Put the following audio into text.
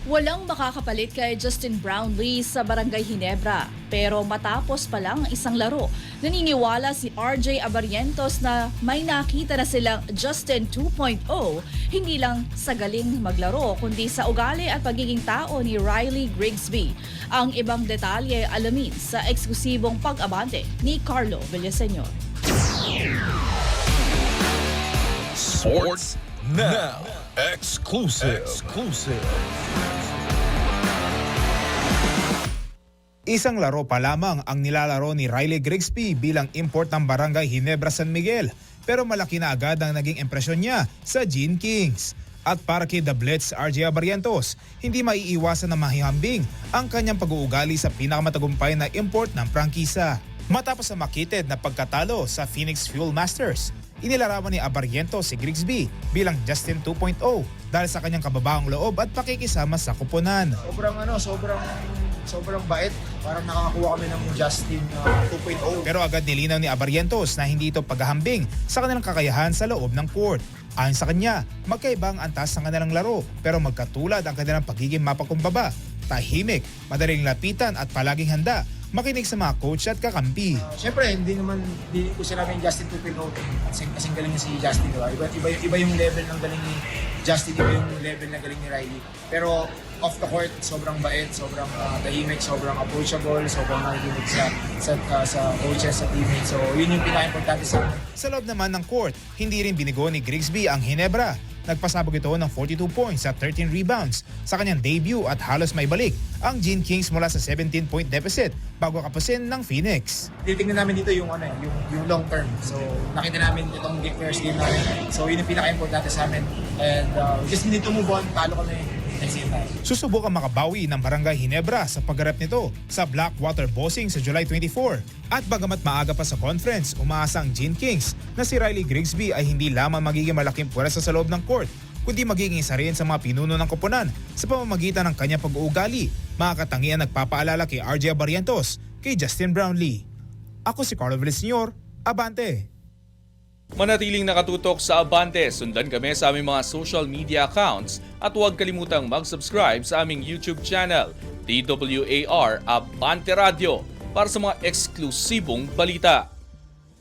Walang makakapalit kay Justin Brownlee sa Barangay Ginebra. Pero matapos pa lang isang laro, naniniwala si RJ Abarientos na may nakita na silang Justin 2.0, hindi lang sa galing maglaro kundi sa ugali at pagiging tao ni Riley Grigsby. Ang ibang detalye alamin sa eksklusibong pag-abante ni Carlo Villaseñor. Sports Now. Exclusive. Isang laro pa lamang ang nilalaro ni Riley Grigsby bilang import ng Barangay Ginebra San Miguel. Pero malaki na agad ang naging impresyon niya sa Gene Kings. At para kay The Blitz RJ Abarientos, hindi maiiwasan na mahihambing ang kanyang pag-uugali sa pinakamatagumpay na import ng prangkisa. Matapos sa makitid na pagkatalo sa Phoenix Fuel Masters, inilarawan ni Abarientos si Grigsby bilang Justin 2.0 dahil sa kanyang kababaang loob at pakikisama sa kupunan. Sobrang bait. Parang nakakakuha kami ng Justin 2.0. Pero agad nilinaw ni Abarientos na hindi ito paghahambing sa kanilang kakayahan sa loob ng court. Ayon sa kanya, magkaiba ang antas ng kanilang laro pero magkatulad ang kanilang pagiging mapakumbaba, tahimik, madaling lapitan at palaging handa makinig sa mga coach at kakampi. Siyempre, hindi ko sinabing Justin 2.0 kasing galing niya si Justin, diba? Iba yung level ng galing ni Justin, iba yung level ng galing ni Riley. Pero off the court, sobrang bait, sobrang tahimik, sobrang approachable, sobrang nakikinig sa coaches, sa teammates. So yun yung pinaka-importante sa amin. Sa loob naman ng court, hindi rin binigo ni Grigsby ang Ginebra. Nagpasabog ito ng 42 points at 13 rebounds sa kanyang debut at halos may balik ang Gene Kings mula sa 17-point deficit bago kapusin ng Phoenix. Titingnan namin dito yung long term. So nakita namin itong first game namin. So yun yung pinaka-importante sa amin. And just need to move on. Talo kami next game tayo. Susubukan makabawi ng Barangay Ginebra sa paggarap nito sa Blackwater Bossing sa July 24. At bagamat maaga pa sa conference, umaasa ang Gene Kings na si Riley Grigsby ay hindi lamang magiging malaking puwersa sa loob ng court, kundi magiging isa rin sa mga pinuno ng koponan sa pamamagitan ng kanyang pag-uugali. Mga katangian nagpapaalala kay RJ Abarientos kay Justin Brownlee. Ako si Carlo Villaseñor, Abante! Manatiling nakatutok sa Abante, sundan kami sa aming mga social media accounts at huwag kalimutang mag-subscribe sa aming YouTube channel, DWAR Abante Radio, para sa mga eksklusibong balita.